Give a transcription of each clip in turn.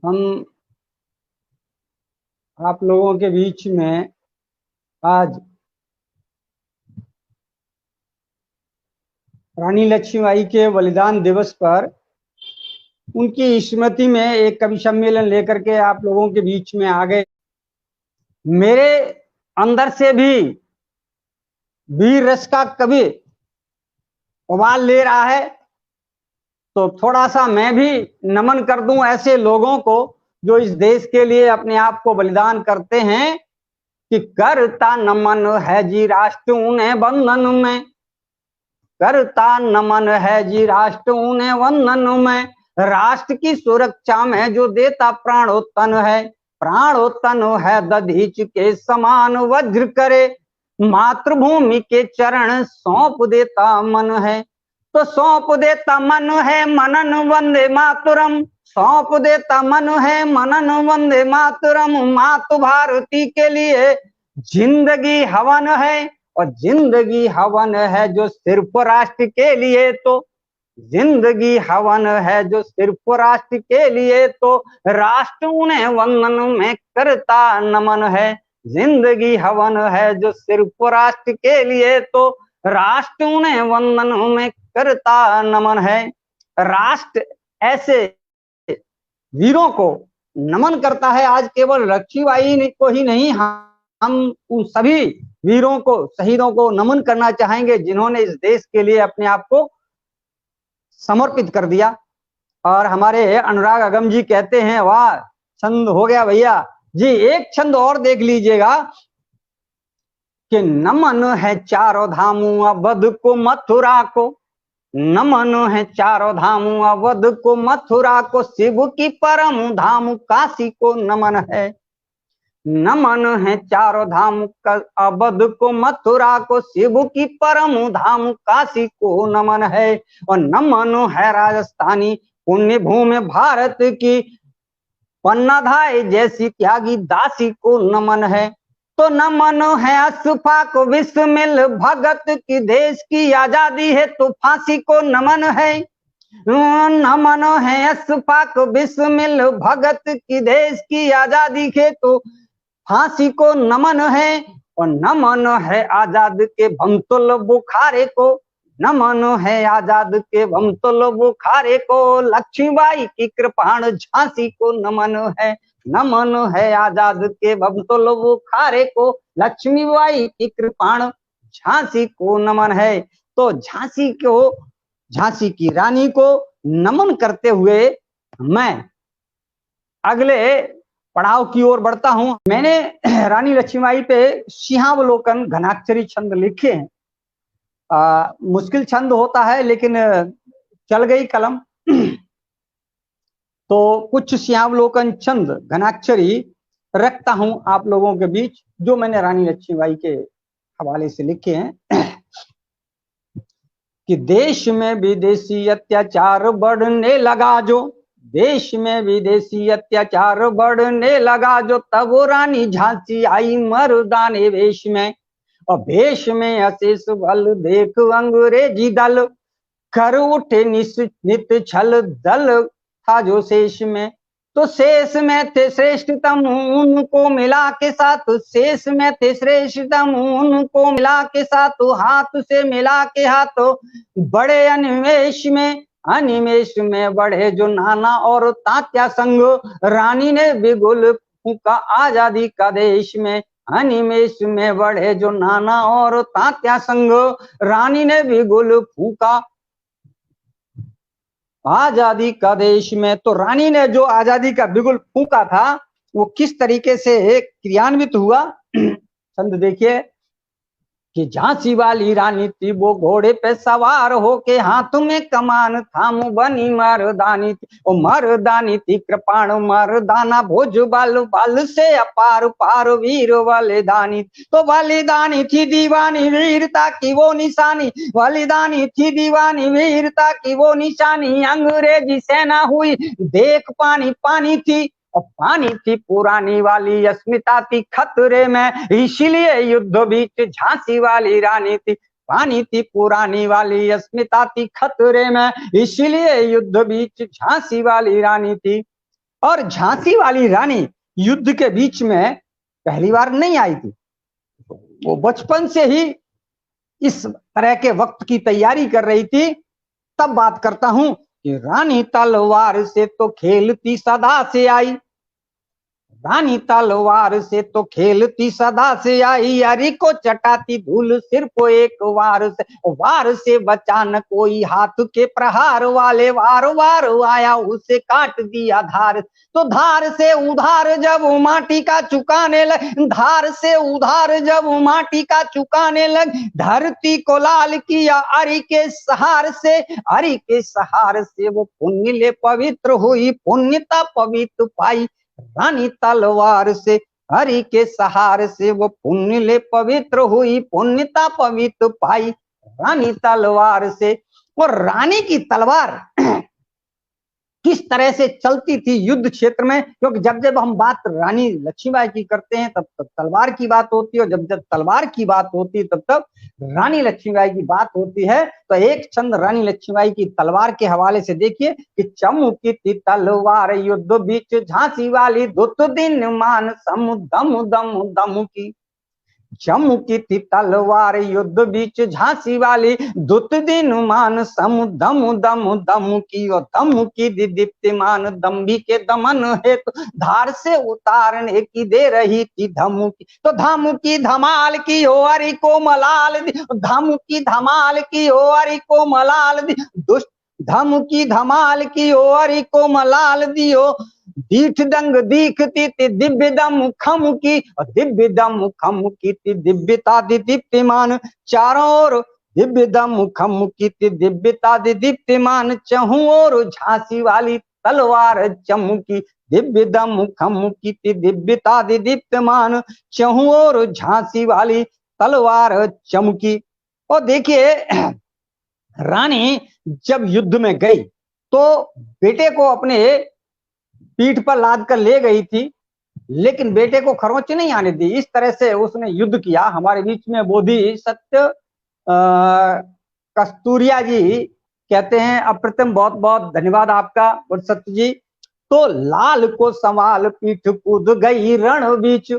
हम आप लोगों के बीच में आज रानी लक्ष्मीबाई के बलिदान दिवस पर उनकी स्मृति में एक कवि सम्मेलन लेकर के आप लोगों के बीच में आ गए। मेरे अंदर से भी वीर रस का कवि उबाल ले रहा है, तो थोड़ा सा मैं भी नमन कर दूं ऐसे लोगों को जो इस देश के लिए अपने आप को बलिदान करते हैं कि करता नमन है जी राष्ट्र उन्हें बंधन में, करता नमन है जी राष्ट्र उन्हें वंदन में, राष्ट्र की सुरक्षा में जो देता प्राणोत्तन है, प्राणोत्तन है दधीच के समान वज्र करे, मातृभूमि के चरण सौंप देता मन है, तो सौंप देता मन है मनन वंदे मातरम, सौंप देता मन है मनन वंदे मातरम, मातु भारती के लिए जिंदगी हवन है, और जिंदगी हवन है जो सिर्फ राष्ट्र के लिए, तो जिंदगी हवन है जो सिर्फ राष्ट्र के लिए, तो राष्ट्र उन्हें वंदन में करता नमन है, जिंदगी हवन है जो सिर्फ राष्ट्र के लिए, तो राष्ट्र उन्हें वंदन में करता नमन है। राष्ट्र ऐसे वीरों को नमन करता है। आज केवल लक्ष्मीबाई को ही नहीं, हम उन सभी वीरों को, शहीदों को नमन करना चाहेंगे जिन्होंने इस देश के लिए अपने आप को समर्पित कर दिया। और हमारे अनुराग अगम जी कहते हैं, वाह छंद हो गया भैया जी, एक छंद और देख लीजिएगा कि नमन है चारों धामों अवध को मथुरा को, नमन है चारों धामों अवध को मथुरा को, शिव की परम धाम काशी को नमन है, नमन है चारों धाम अवध को मथुरा को, शिव की परम धाम काशी को नमन है, और नमन है राजस्थानी पुण्य भूमि भारत की, पन्नाधाय जैसी त्यागी दासी को नमन है, तो नमन है अशफाक विस्मिल भगत की, देश की आजादी है तो फांसी को नमन है, नमन है अशफाक विस्मिल भगत की, देश की आजादी है तो फांसी को नमन है, और नमन है आजाद के भमतुल बुखारे को, नमन है आजाद के भमतुल बुखारे को, लक्ष्मीबाई की कृपाण झांसी को नमन है, नमन है आजाद के भमतुल बुखारे को, लक्ष्मीबाई की कृपाण झांसी को नमन है। तो झांसी को, झांसी की रानी को नमन करते हुए मैं अगले पड़ाव की ओर बढ़ता हूं। मैंने रानी लक्ष्मीबाई पे सिंहावलोकन घनाक्षरी छंद लिखे हैं। मुश्किल छंद होता है लेकिन चल गई कलम। तो कुछ सिंहावलोकन छंद घनाक्षरी रखता हूं आप लोगों के बीच, जो मैंने रानी लक्ष्मीबाई के हवाले से लिखे हैं। कि देश में विदेशी अत्याचार बढ़ने लगा जो, देश में विदेशी अत्याचार बढ़ने लगा जो, तब रानी झांसी आई मर्दाने वेश में, और वेश में अशेष बल देख अंग्रेजी दल, कर उठे नित छल दल था जो शेष में, तो शेष में थे श्रेष्ठतम उनको मिला के साथ, शेष में थे श्रेष्ठतम उनको मिला के साथ, हाथ से मिला के हाथों बड़े अनिमेश में, अनिमेश में बढ़े जो नाना और तात्या संग, रानी ने बिगुल फूंका आजादी का देश में, अनिमेश में बढ़े जो नाना और तात्या संग, रानी ने बिगुल फूंका आजादी का देश में। तो रानी ने जो आजादी का बिगुल फूंका था वो किस तरीके से क्रियान्वित हुआ, छंद देखिए कि झांसी वाली रानी थी वो घोड़े पे सवार होके, हाथ में कमान थाम बनी मर्दानी थी, वो मर्दानी थी कृपाण मर्दाना, भोज बाल बाल से अपार पार वीर बलिदानी, तो बलिदानी थी दीवानी वीरता की वो निशानी, बलिदानी थी दीवानी वीरता की वो निशानी, अंग्रेजी सेना हुई देख पानी पानी थी, और पानी थी पुरानी वाली अस्मिता थी खतरे में, इसीलिए युद्ध बीच झांसी वाली रानी थी, पानी थी पुरानी वाली अस्मिता थी खतरे में, इसीलिए युद्ध बीच झांसी वाली रानी थी। और झांसी वाली रानी युद्ध के बीच में पहली बार नहीं आई थी, वो बचपन से ही इस तरह के वक्त की तैयारी कर रही थी। तब बात करता हूं कि रानी तलवार से तो खेलती सदा से आई, रानी तलवार से तो खेलती सदा से आई, अरी को चटाती धूल सिर को एक वार से बचा न कोई हाथ के प्रहार वाले, वार वार आया उसे काट दिया धार। तो धार से उधार जब माटी का चुकाने लग, धार से उधार जब माटी का चुकाने लग, धरती को लाल किया अरी के सहार से, अरी के सहार से वो पुण्य ले पवित्र हुई, पुण्यता पवित्र पाई। रानी तलवार से हरि के सहार से वो पुण्य ले पवित्र हुई, पुण्यता पवित्र पाई रानी तलवार से। और रानी की तलवार किस तरह से चलती थी युद्ध क्षेत्र में, क्योंकि जब जब हम बात रानी लक्ष्मीबाई की करते हैं तब तब तलवार की बात होती है, और जब जब तलवार की बात होती है तब तब रानी लक्ष्मीबाई की बात होती है। तो एक छंद रानी लक्ष्मीबाई की तलवार के हवाले से देखिए कि चमकी थी तलवार युद्ध बीच झांसी वाली, दुत दिन मान सम दम दम दम की, चमकी थी तलवार युद्ध बीच झांसी वाली, दुत दिन मान सम दम दम दम की, और दम की दीप्तिमान दम्भी के दमन हेतु धार से उतारने की दे रही थी धमुकी। तो धमुकी धमाल की हो हरि को मलाल दी, धमुकी धमाल की हो हरि को मलाल दी, दुष्ट धमुकी धमाल की हो हरि को मलाल दियो, दीठ दंग दीखती थी दिव्य दम खम की, दिव्य दम खम की थी दिव्यता दीप्तिमान, चारों ओर दिव्य दम खम की थी दिव्यता दीप्तिमान, चहु और झांसी वाली तलवार चमकी, दिव्य दम खम की थी दिव्यता दीप्तिमान, चहु और झांसी वाली तलवार चमकी। और देखिए रानी जब युद्ध में गई तो बेटे को अपने पीठ पर लाद कर ले गई थी, लेकिन बेटे को खरोंच नहीं आने दी। इस तरह से उसने युद्ध किया। हमारे बीच में बोधि सत्य कस्तूरिया जी कहते हैं अप्रतिम, बहुत बहुत धन्यवाद आपका और सत्य जी। तो लाल को सवाल पीठ कूद गई रण बीच,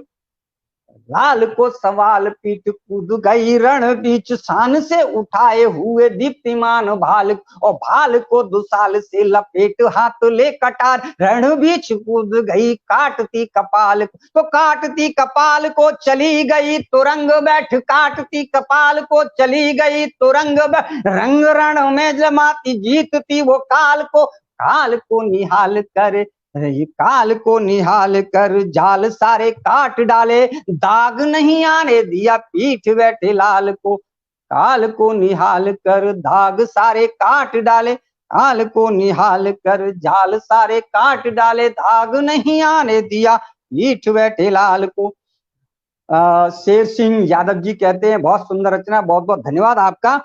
लाल को सवाल पीठ कूद गई रण बीच, शान से उठाए हुए दीप्तिमान भाल, और भाल को दुसाल से लपेट हाथ ले कटार, रण बीच कूद गई काटती कपाल, तो काटती कपाल को चली गई तुरंग बैठ, काटती कपाल को चली गई तुरंग बैठ, रंग रण में जमाती जीतती वो काल को निहाल कर, काल को निहाल कर जाल सारे काट डाले, दाग नहीं आने दिया पीठ बैठे लाल को, काल को निहाल कर दाग सारे काट डाले, काल को निहाल कर जाल सारे काट डाले, दाग नहीं आने दिया पीठ बैठे लाल को। शेर सिंह यादव जी कहते हैं बहुत सुंदर रचना, बहुत बहुत धन्यवाद आपका।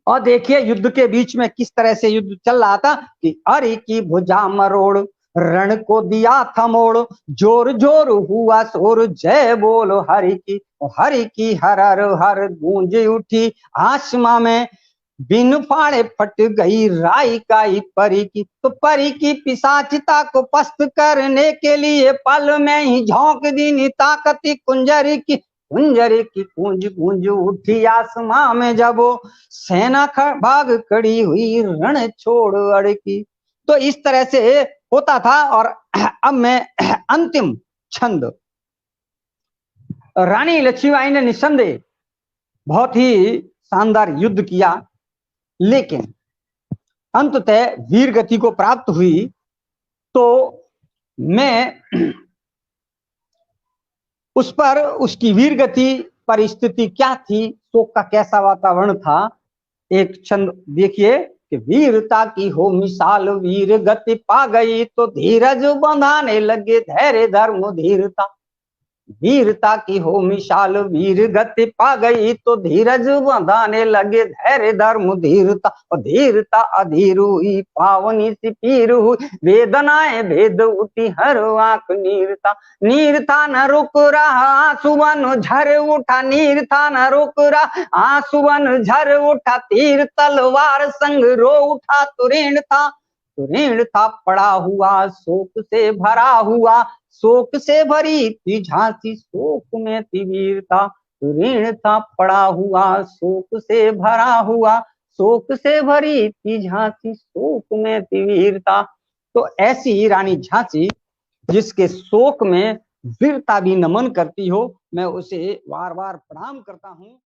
और देखिए युद्ध के बीच में किस तरह से युद्ध चल रहा था कि अरि की भुजा मरोड़, रण को दिया था मोड़, जोर जोर हुआ शोर जय बोलो हरि की हर हर हर गूंज उठी आसमां में, बिन फाड़े फट गई राई काई परी की, तो परी की पिशाचिता को पस्त करने के लिए पल में ही झोंक दी ताकती कुंजरी की, कुंजरी की गूंज गूंज उठी आसमां में, जब वो सेना भाग खड़ी हुई रण छोड़ अड़की। तो इस तरह से होता था। और अब मैं अंतिम छंद, रानी लक्ष्मीबाई ने निस्संदेह बहुत ही शानदार युद्ध किया, लेकिन अंततः वीर गति को प्राप्त हुई। तो मैं उस पर, उसकी वीर गति परिस्थिति क्या थी, शोक का कैसा वातावरण था, एक छंद देखिए कि वीरता की हो मिसाल वीर गति पा गई, तो धीरज बंधाने लगे धैर्य धर्म धीरता, वीरता की हो मिसाल वीर गति पा गई, तो धीरज बंधाने लगे धैर्य धर्म धीरता, और धीरता अधीर हुई पावनी सी पीर हुई, वेदनाएं भेद उठी हर आंख नीरता, नीर था न रुक रहा आंसू बन झर उठा, नीर था न रुक रहा आंसू बन झर उठा, तीर तलवार संग रो उठा तुरीण था, तो ऋण था पड़ा हुआ शोक से भरा हुआ, शोक से भरी थी झांसी शोक में थी वीरता। तो ऋण था पड़ा हुआ शोक से भरा हुआ, शोक से भरी थी झांसी शोक में थी वीरता। तो ऐसी रानी झांसी जिसके शोक में वीरता भी नमन करती हो, मैं उसे बार बार प्रणाम करता हूँ।